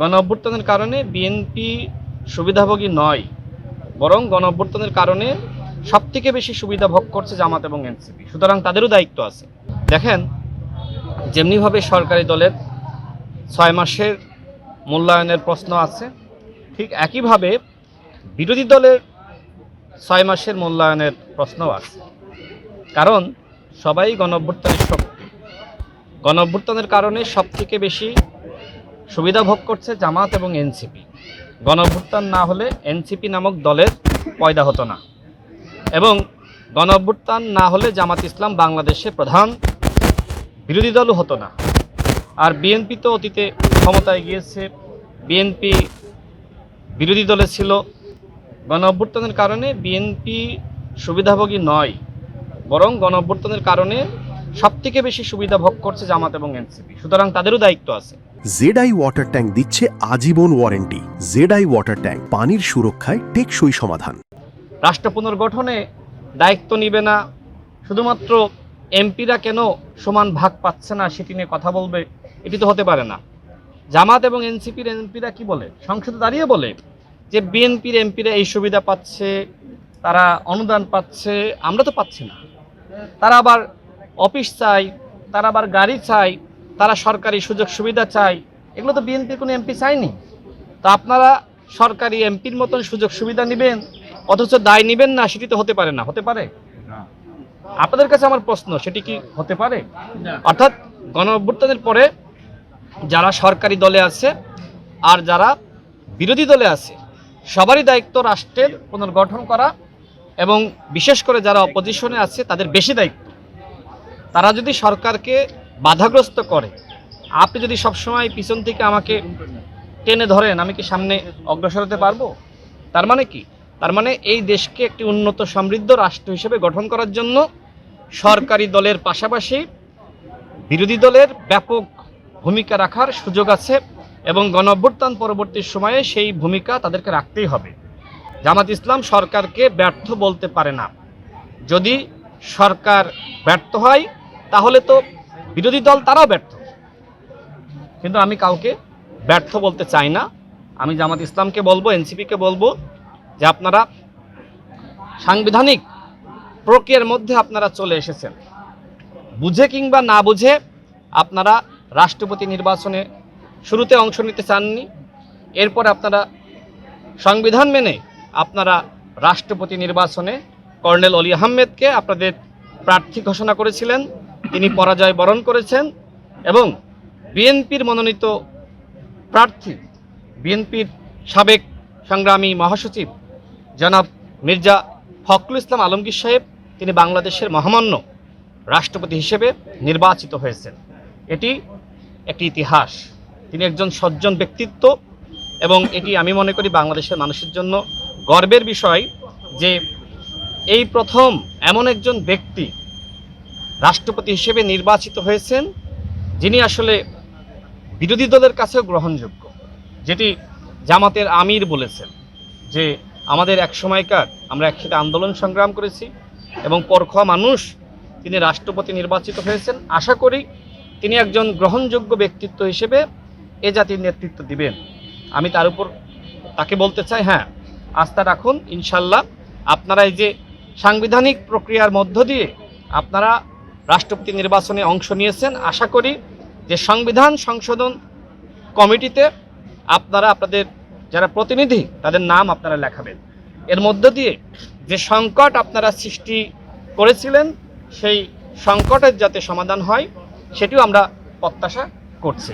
গণঅভ্যুত্থানের কারণে বিএনপি সুবিধাভোগী নয়, বরং গণঅভ্যুত্থানের কারণে সবথেকে বেশি সুবিধা ভোগ করছে জামাত এবং এনসিপি। সুতরাং তাদেরও দায়িত্ব আছে। দেখেন, যেমনিভাবে সরকারি দলের 6 মাসের মূল্যায়নের প্রশ্ন আছে, ঠিক একইভাবে বিরোধী দলের 6 মাসের মূল্যায়নের প্রশ্নও আছে। কারণ সবাই গণঅভ্যুত্থানের শক্তি। গণঅভ্যুত্থানের কারণে সবথেকে বেশি সুবিধা ভোগ করছে জামাত এবং এনসিপি। গণঅভ্যুত্থান না হলে এনসিপি নামক দলের পয়দা হতো না, এবং গণঅভ্যুত্থান না হলে জামাত ইসলাম বাংলাদেশের প্রধান বিরোধী দলও হতো না। আর বিএনপি তো অতীতে ক্ষমতায় গিয়েছে, বিএনপি বিরোধী দলে ছিল। গণঅভ্যুত্থানের কারণে বিএনপি সুবিধাভোগী নয়, বরং গণঅভ্যুত্থানের কারণে সবথেকে বেশি সুবিধা ভোগ করছে জামাত এবং এনসিপি। সুতরাং তাদেরও দায়িত্ব আছে। জেডআই ওয়াটার ট্যাঙ্ক দিচ্ছে আজীবন ওয়ারেন্টি। জেডআই ওয়াটার ট্যাঙ্ক, পানির সুরক্ষায় টেকসই সমাধান। রাষ্ট্র পুনর্গঠনে দায়িত্ব নিবে না, শুধুমাত্র এমপিরা কেন সমান ভাগ পাচ্ছে না সেটি নিয়ে কথা বলবে, এটি তো হতে পারে না। জামাত এবং এনসিপির এমপিরা কি বলে? সংসদে দাঁড়িয়ে বলে যে বিএনপির এমপিরা এই সুবিধা পাচ্ছে, তারা অনুদান পাচ্ছে, আমরা তো পাচ্ছি না। তারা আবার অফিস চাই, তারা আবার গাড়ি চাই, তারা সরকারি সুযোগ সুবিধা চাই। এগুলো তো বিএনপির কোনো এমপি চায়নি। তো আপনারা সরকারি এমপির মতন সুযোগ সুবিধা নেবেন, অথচ দায় নেবেন না, সেটি তো হতে পারে না। হতে পারে? আপনাদের কাছে আমার প্রশ্ন, সেটি কি হতে পারে? অর্থাৎ গণঅভ্যুত্থানের পরে যারা সরকারি দলে আছে আর যারা বিরোধী দলে আছে, সবারই দায়িত্ব রাষ্ট্রের পুনর্গঠন করা, এবং বিশেষ করে যারা অপোজিশনে আছে তাদের বেশি দায়িত্ব। তারা যদি সরকারকে বাধাগ্রস্ত করে, আপনি যদি সবসময় পিছন থেকে আমাকে টেনে ধরেন, আমি কি সামনে অগ্রসর হতে পারবো? তার মানে কি? তার মানে এই দেশকে একটি উন্নত সমৃদ্ধ রাষ্ট্র হিসেবে গঠন করার জন্য সরকারি দলের পাশাপাশি বিরোধী দলের ব্যাপক ভূমিকা রাখার সুযোগ আছে, এবং গণঅভ্যুত্থান পরবর্তী সময়ে সেই ভূমিকা তাদেরকে রাখতেই হবে। জামাত ইসলাম সরকারকে ব্যর্থ বলতে পারে না। যদি সরকার ব্যর্থ হয় তাহলে তো বিরোধী দল তারাও ব্যর্থ, কিন্তু আমি কাউকে ব্যর্থ বলতে চাই না। আমি জামাত ইসলামকে বলবো, এনসিপিকে বলবো যে আপনারা সাংবিধানিক প্রক্রিয়ার মধ্যে আপনারা চলে এসেছেন, বুঝে কিংবা না বুঝে আপনারা রাষ্ট্রপতি নির্বাচনে শুরুতে অংশ নিতে চাননি, এরপর আপনারা সংবিধান মেনে আপনারা রাষ্ট্রপতি নির্বাচনে কর্নেল অলি আহমেদকে আপনাদের প্রার্থী ঘোষণা করেছিলেন। তিনি পরাজয় বরণ করেছেন, এবং বিএনপির মনোনীত প্রার্থী, বিএনপির সাবেক সংগ্রামী মহাসচিব জনাব মির্জা ফখরুল ইসলাম আলমগীর সাহেব, তিনি বাংলাদেশের মহামান্য রাষ্ট্রপতি হিসেবে নির্বাচিত হয়েছেন। এটি একটি ইতিহাস। তিনি একজন সজ্জন ব্যক্তিত্ব, এবং এটি আমি মনে করি বাংলাদেশের মানুষের জন্য গর্বের বিষয় যে এই প্রথম এমন একজন ব্যক্তি রাষ্ট্রপতি হিসেবে নির্বাচিত হয়েছেন যিনি আসলে বিরোধী দলের কাছেও গ্রহণযোগ্য। যেটি জামাতের আমির বলেছেন যে আমাদের এক সময়কার আমরা একসাথে আন্দোলন সংগ্রাম করেছি, এবং পরখোয়া মানুষ, তিনি রাষ্ট্রপতি নির্বাচিত হয়েছেন। আশা করি তিনি একজন গ্রহণযোগ্য ব্যক্তিত্ব হিসেবে এ জাতির নেতৃত্ব দিবেন। আমি তার উপর তাকে বলতে চাই, হ্যাঁ, আস্থা রাখুন। ইনশাল্লাহ আপনারা এই যে সাংবিধানিক প্রক্রিয়ার মধ্য দিয়ে আপনারা রাষ্ট্রপতি নির্বাচনে অংশ নিয়েছেন, আশা করি যে সংবিধান সংশোধন কমিটিতে আপনারা আপনাদের যারা প্রতিনিধি তাদের নাম আপনারা লেখাবেন। এর মধ্য দিয়ে যে সংকট আপনারা সৃষ্টি করেছিলেন সেই সংকটের যাতে সমাধান হয় সেটিও আমরা প্রত্যাশা করছি।